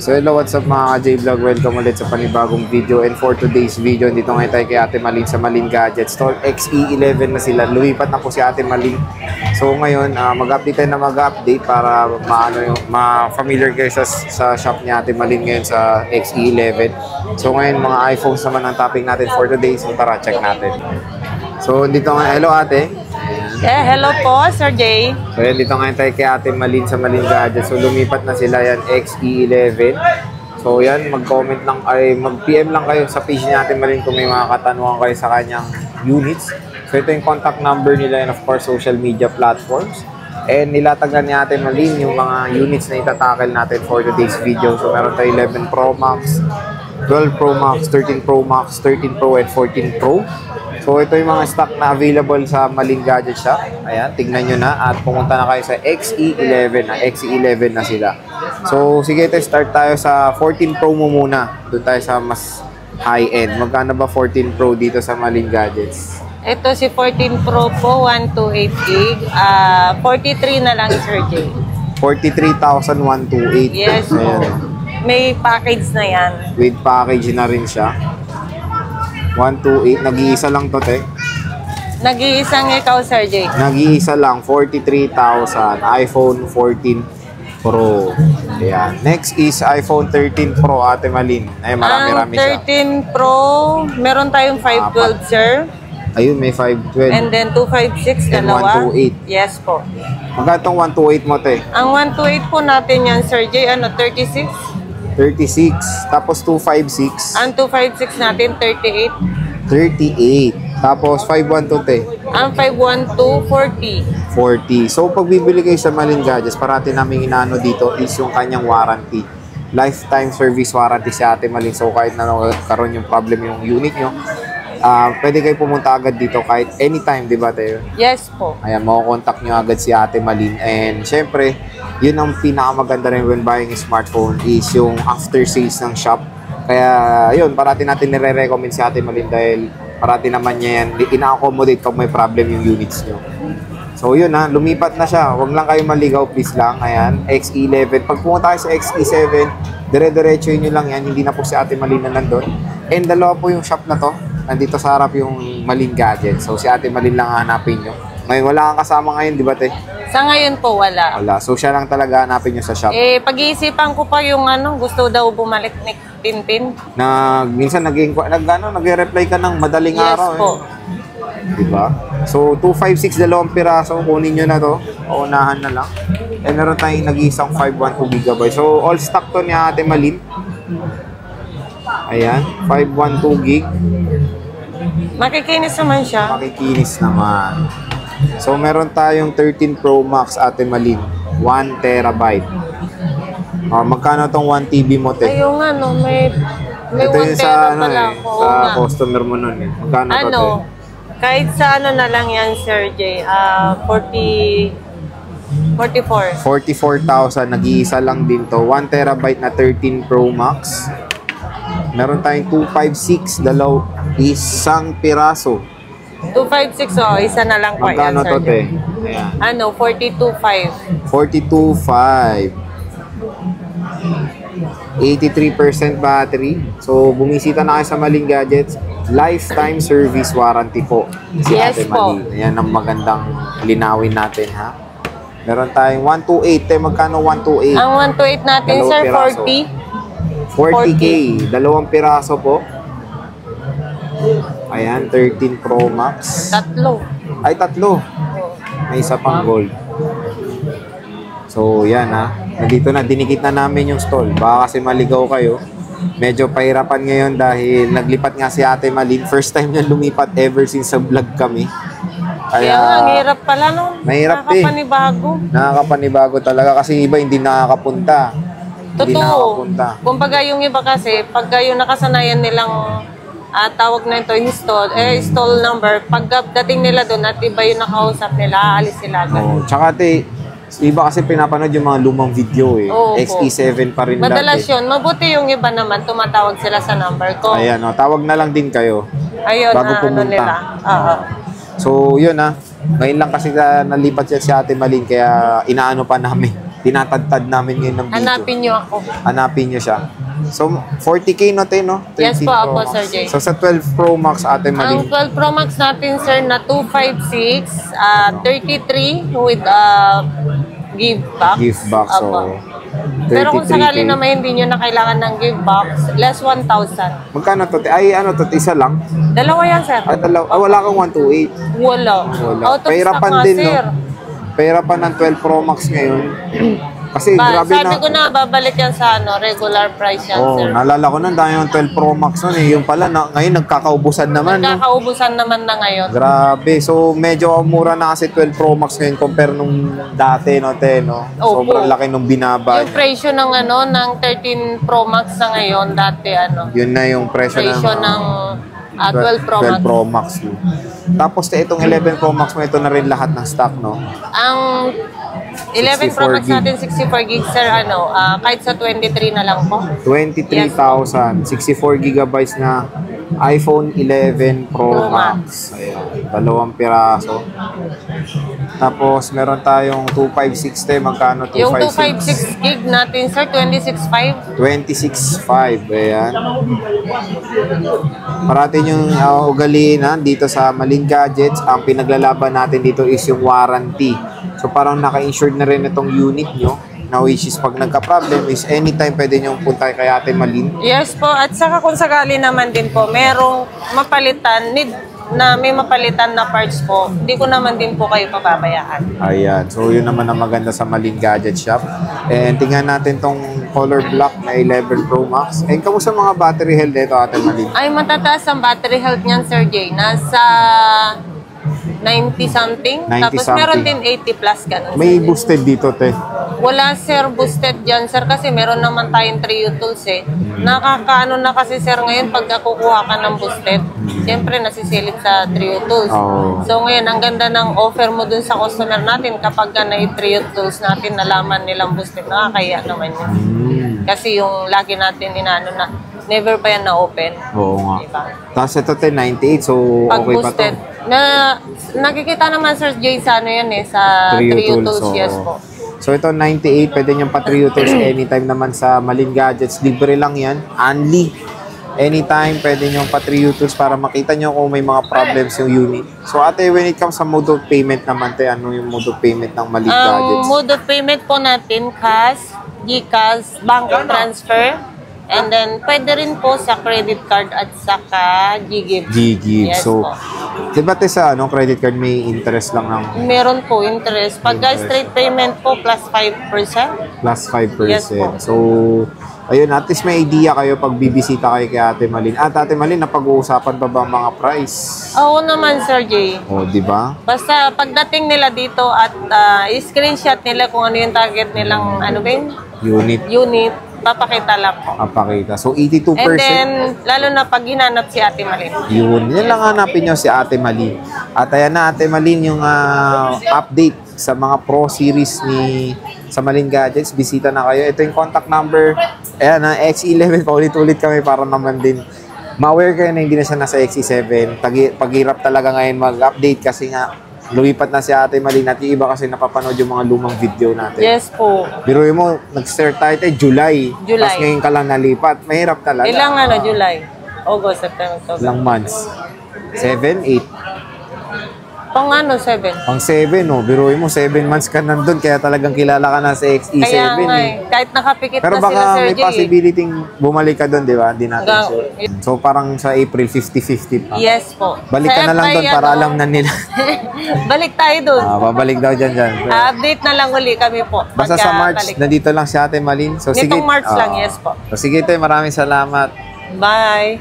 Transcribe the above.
So hello, what's up mga ka-J-Vlog? Welcome ulit sa panibagong video. And for today's video, dito ngayon tayo kay Ate Malin sa Malin Gadgets. Store XE11 na sila. Lumipat na po si Ate Malin. So ngayon, mag-update tayo na mag-update para ma-familiar kayo sa shop ni Ate Malin ngayon sa XE11. So ngayon, mga iPhones naman ang topic natin for today. So tara, check natin. So dito ngayon, hello Ate. Hello po, Sir Jay. So yan, dito ngayon tayo kay Ate Malin sa Malin Gadgets. So lumipat na sila yan, XE11. So yan, mag-comment lang, ay mag-PM lang kayo sa page ni Ate Malin kung may mga katanungan kayo sa kanyang units. So ito yung contact number nila and of course social media platforms. And nilatagan ni Ate Malin yung mga units na itatackle natin for today's video. So meron tayo 11 Pro Max, 12 Pro Max, 13 Pro Max, 13 Pro and 14 Pro. So ito yung mga stock na available sa Malin Gadget Shop. Ayan, tignan nyo na at pumunta na kayo sa XE11 na. XE11 na sila. So sige, start tayo sa 14 Pro mo muna. Doon tayo sa mas high-end. Magkano ba 14 Pro dito sa Malin Gadgets? Ito si 14 Pro po, 128 gig. 43 na lang, Sir Jay. 43,128. Yes po. May package na yan. With package na rin siya. 128. Nag-iisa lang to, te. Nag-iisang ikaw, Sir Jay. Nag-iisa lang. 43,000. iPhone 14 Pro. Ayan. Next is iPhone 13 Pro, Ate Malin. Ay, marami-rami siya. 13 Pro, meron tayong 512, sir. Ayun, may 512. And then 256, And dalawa. 128. Yes po. Magkano itong 128 mo, te? Ang 128 po natin yan, Sir Jay, 36. 36. Tapos 256. Ang 256 natin, 38. 38. Tapos 512, te. Ang 512, 40. 40. So, pag bibili kayo sa Malin Gadgets, parati namin inaano dito is yung kanyang warranty. Lifetime service warranty si Ate Malin. So, kahit na karoon yung problem yung unit nyo, pwede kayo pumunta agad dito kahit anytime, di ba tayo? Yes po. Ayan, makukontakt nyo agad si Ate Malin. And syempre, yun ang pinakamaganda rin when buying a smartphone is yung after sales ng shop. Kaya yun, parati natin nire-recommend si Ate Malin dahil parati naman niya yan, ina-accommodate pag may problem yung units nyo. So yun ha, lumipat na siya. Huwag lang kayo maligaw, please lang. Ayan, XE11. Pag pumunta kayo sa XE7, dire-diretso nyo lang yan. Hindi na po si Ate Malin na nandun. And dalawa po yung shop na to. Nandito sa harap yung Malin Gadget. So si Ate Malin lang hanapin nyo. Ngayon wala kang kasama ngayon, di ba te? Sa ngayon po, wala. Wala. So siya lang talaga hanapin nyo sa shop. Pag-iisipan ko pa yung gusto daw bumalik ni Tintin. Minsan nag-reply ka ng madaling araw. Yes po. Di ba? So 256, dalawang piraso. Kunin nyo na to. Unahan na lang. And meron tayong nag-iisang 512GB. So all stock to ni Ate Malin. Ayan, 512 gig. Makikinis naman siya. Makikinis naman. So, meron tayong 13 Pro Max, Ate Malin. 1 terabyte. Magkano tong 1 TB mo, te? Ayun nga, may ito 1 yung sa, tera pala ako. sa customer mo nun. Magkano to, te? Kahit sa na lang yan, Sir Jay. 44. 44,000. Nag-iisa lang din to. 1 terabyte na 13 Pro Max. Meron tayong 256, isang piraso. 256, isa na lang po yan, Magkano Sir to, te? Jay. Ayan. 42.5. 42.5. 83% battery. So, bumisita na kayo sa Malin Gadgets. Lifetime service warranty po. Si Yes Ate po. Malin. Ayan ang magandang linawin natin, ha? Meron tayong 128. Te, magkano 128? Ang 128 natin, Dalawang sir, piraso. 40K. 40. Dalawang piraso po. Ayan, 13 Pro Max. Tatlo. Ay, tatlo. May isa pang gold. So, yan ha. Nandito na, dinikit na namin yung stall. Baka kasi maligaw kayo. Medyo pahirapan ngayon dahil naglipat nga si Ate Malin. First time niya lumipat ever since sa vlog kami. Kaya ang hirap pala no. Mahirap Nakakapanibago. Nakakapanibago talaga kasi iba hindi nakakapunta. Hindi Totoo. nakakapunta. Kumbaga yung iba kasi, pagka yung nakasanayan nilang tawag na ito, install number, pagdating nila doon at iba yung nakausap nila, aalis sila agad. Oh, tsaka iba kasi pinapanood yung mga lumang video eh. Oo, XE7 pa rin madalas dati. yun. Mabuti yung iba naman, tumatawag sila sa number ko. Ayan, tawag na lang din kayo. Ayun, bago pumunta. nila. So, yun Ngayon lang kasi nalipat siya si Ate Malin kaya inaano pa namin. tinatadtad namin ngayon ng video. Hanapin nyo ako. Hanapin nyo siya. So, 40K no, te, no? Yes 13 po, Pro Apo, Max. Sir Jay. So, sa 12 Pro Max, Ate Ang Malin, 12 Pro Max natin, sir, na 256, 33 with give back. gift box. So, Apo. Pero kung 33K. sakali naman hindi nyo na kailangan ng give box, less 1,000. Magkano to, te? Ay, ano to, te? Isa lang? Dalawa yan, sir. Wala kang 128. Wala. Wala. Out of stock Pahirapan nga, din, sir. no? Pahirapan ng 12 Pro Max ngayon. Kasi grabe Sabi na. ko na, babalik yan sa regular price yan, Oh, sir. naalala ko nun, dahil yung 12 Pro Max nun eh. Yung pala, ngayon nagkakaubusan naman. No? Nagkakaubusan naman na ngayon. Grabe. So, medyo mura na kasi 12 Pro Max ngayon compare nung dati, no, te, no? Opo. Sobrang laki nung binaba. Yung presyo ng ng 13 Pro Max na ngayon, dati Yun na yung presyo ng 12 Pro 12 Max. Pro Max. No? Tapos, te, itong 11 Pro Max mo, ito na rin lahat ng stock, no? Ang 11 Pro 64 Max gig. natin, 64 gigs, sir, kahit sa 23 na lang po. 23,000. 64 gigabytes na iPhone 11 Pro Pro Max. Ayan, 2 piraso. Tapos, meron tayong 256, magkano 256? Yung 256 gig natin, sir, 26.5. 26.5. Ayan. Parating yung ugaliin dito sa Malin Gadgets. Ang pinaglalaban natin dito is yung warranty. So, parang naka-insured na rin itong unit nyo. Na which is pag nagka-problem is anytime pwede nyo punta kay Ate Malin. Yes po, at saka kung sakali naman din po, merong mapalitan, may mapalitan na parts po, hindi ko naman din po kayo pababayaan. Ayan. So, yun naman ang maganda sa Malin Gadget Shop. And tingnan natin tong color black na 11 Pro Max. And kamusta mga battery health nito, Ate Malin? Ay, matataas ang battery health niyan, Sir Jay. Nasa 90 something. 90 Tapos something. meron din 80 plus ganun. May boosted dito, te. Wala, sir, boosted dyan, sir, kasi meron naman tayong Trio Tools eh. Nakakaano na kasi, sir, ngayon pag kukuha ka ng boosted, siyempre nasisilip sa Trio Tools. Oh. So ngayon, ang ganda ng offer mo dun sa customer natin kapag na-Trio Tools natin, nalaman nilang boosted, nakakaya naman yun. Kasi yung lagi natin inaano na, never pa yan na-open. Oo nga. Diba? Tapos ito, te, 98. So, Pag okay pa to. boosted, nakikita naman, Sir Jay, sa yan eh, sa Trio Tools, oo. yes po. So ito 98, pwede niyang pa-Trio Tools anytime naman sa Malin Gadgets. Libre lang yan. Only. Anytime, pwede niyong pa-Trio Tools para makita niyo kung may mga problems yung unit. So ate, when it comes sa mode of payment naman, te, ano yung mode of payment ng Malin Ang Gadgets? mode of payment po natin, cash, GCash, bank transfer, and then pwede rin po sa credit card at saka GGive. GGive. Yes So, po. diba te sa credit card may interest lang ng Meron po interest. Pag straight payment po, plus 5%. plus 5%. Yes po. So, ayun, at least may idea kayo pag bibisita kayo kay Ate Malin. At Ate Malin, napag-uusapan pa ba ang mga price? Oo naman, Sir Jay. O, di ba? Basta pagdating nila dito at i-screenshot nila kung ano yung target nilang unit, papakita lang po. Papakita. So, 82%. And then, lalo na pag hinanap si Ate Malin. Yun. Yan lang hanapin nyo si Ate Malin. At ayan na, Ate Malin, yung update sa mga Pro Series sa Malin Gadgets. Bisita na kayo. Ito yung contact number. Ayan na, X11. Paulit-ulit kami para naman din ma-aware kayo na hindi na siya nasa X7. Paghirap talaga ngayon mag-update kasi nga lumipat na si Ate Malin at yung iba kasi napapanood yung mga lumang video natin. Yes po. Biruin mo, nag-start tayo July. July. Tapos ngayon ka lang nalipat. Mahirap talaga. Ilang July? August, September, October. Ilang months? 7, 8. Pang 7? Pang 7, no? Biruin mo, 7 months ka nandun, kaya talagang kilala ka na sa XE7. Kaya nga kahit nakapikit Pero na sila, baka Sir may Jay. possibility bumalik ka doon, di ba? Hindi natin Hanggang- sure. So parang sa April, 50-50 pa. Yes po. Balik Sa ka na lang FY, doon para alam na nila. Balik tayo doon. Babalik daw dyan. Update na lang uli kami po. Basta sa March, Pagka balik. nandito lang si Ate Malin. So, Nitong March lang, yes po. So sige, te, maraming salamat. Bye.